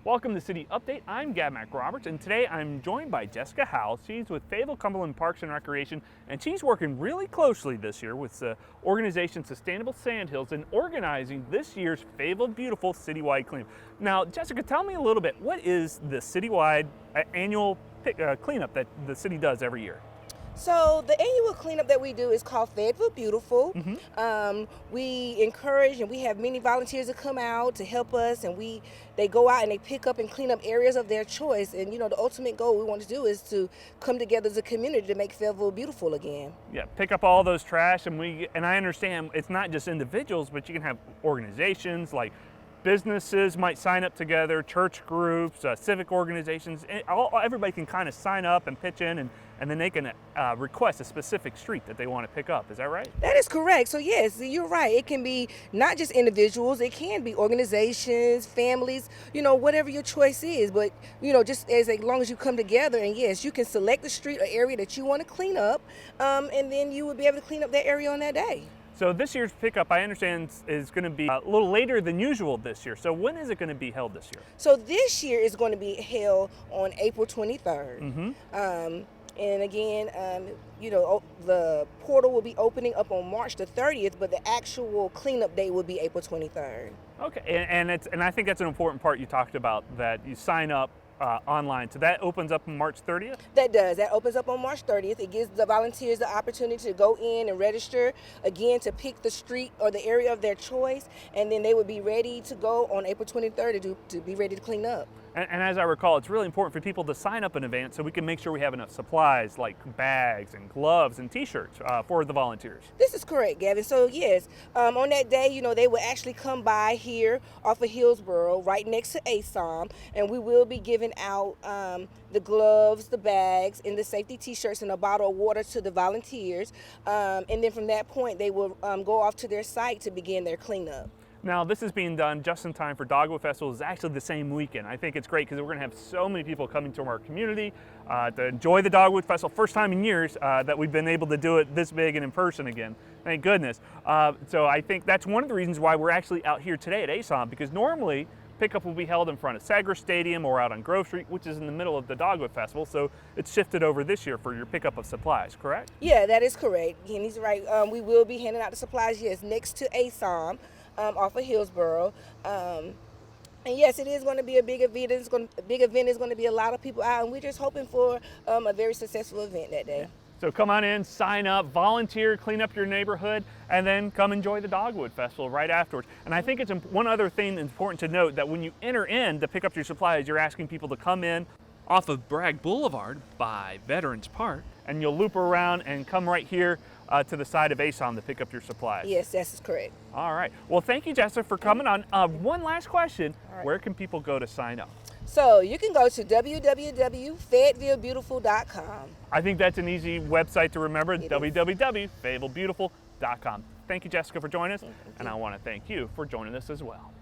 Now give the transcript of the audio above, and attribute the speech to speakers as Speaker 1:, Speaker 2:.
Speaker 1: Welcome to City Update. I'm Gab McRoberts, and today I'm joined by Jessica Howell. She's with Fayetteville Cumberland Parks and Recreation, and she's working really closely this year with the organization Sustainable Sandhills in organizing this year's Fayetteville Beautiful citywide cleanup. Now, Jessica, tell me a little bit. What is the citywide annual cleanup that the city does every year?
Speaker 2: So the annual cleanup that we do is called Fayetteville Beautiful. We encourage and we have many volunteers that come out to help us, and they go out and they pick up and clean up areas of their choice. And the ultimate goal we want to do is to come together as a community to make Fayetteville beautiful again.
Speaker 1: Yeah, pick up all those trash, and I understand it's not just individuals, but you can have organizations like businesses might sign up together, church groups, civic organizations. Everybody can kind of sign up and pitch in, and then they can request a specific street that they want to pick up. Is that right?
Speaker 2: That is correct. So yes, you're right. It can be not just individuals. It can be organizations, families, whatever your choice is. But, just as long as you come together, and yes, you can select the street or area that you want to clean up, and then you will be able to clean up that area on that day.
Speaker 1: So this year's pickup, I understand, is going to be a little later than usual this year. So when is it going to be held this year?
Speaker 2: So this year is going to be held on April 23rd. And again, the portal will be opening up on March the 30th, but the actual cleanup day will be April 23rd.
Speaker 1: Okay, and I think that's an important part you talked about, that you sign up online. So that opens up on March 30th?
Speaker 2: That does. That opens up on March 30th. It gives the volunteers the opportunity to go in and register, again, to pick the street or the area of their choice, and then they would be ready to go on April 23rd to be ready to clean up.
Speaker 1: And as I recall, it's really important for people to sign up in advance so we can make sure we have enough supplies like bags and gloves and t-shirts for the volunteers.
Speaker 2: This is correct, Gavin. So yes, on that day, they will actually come by here off of Hillsboro, right next to ASOM, and we will be giving out the gloves, the bags, and the safety t-shirts and a bottle of water to the volunteers. And then from that point, they will go off to their site to begin their cleanup.
Speaker 1: Now, this is being done just in time for Dogwood Festival. It's actually the same weekend. I think it's great because we're going to have so many people coming to our community to enjoy the Dogwood Festival. First time in years that we've been able to do it this big and in person again. Thank goodness. So I think that's one of the reasons why we're actually out here today at ASOM, because normally pickup will be held in front of Sagra Stadium or out on Grove Street, which is in the middle of the Dogwood Festival. So it's shifted over this year for your pickup of supplies, correct?
Speaker 2: Yeah, that is correct. And he's right. We will be handing out the supplies, yes, next to ASOM. Off of Hillsboro, and yes, it is going to be a big event. It's going to be a lot of people out, and we're just hoping for a very successful event that day.
Speaker 1: So come on in, sign up, volunteer, clean up your neighborhood, and then come enjoy the Dogwood Festival right afterwards. And I think it's one other thing that's important to note, that when you enter in to pick up your supplies, you're asking people to come in off of Bragg Boulevard by Veterans Park, and you'll loop around and come right here to the side of ASOM to pick up your supplies.
Speaker 2: Yes, that's correct.
Speaker 1: All right. Well, thank you, Jessica, for coming on. One last question. Right. Where can people go to sign up?
Speaker 2: So you can go to www.fayettevillebeautiful.com.
Speaker 1: I think that's an easy website to remember, www.fayettevillebeautiful.com. Thank you, Jessica, for joining us, and I want to thank you for joining us as well.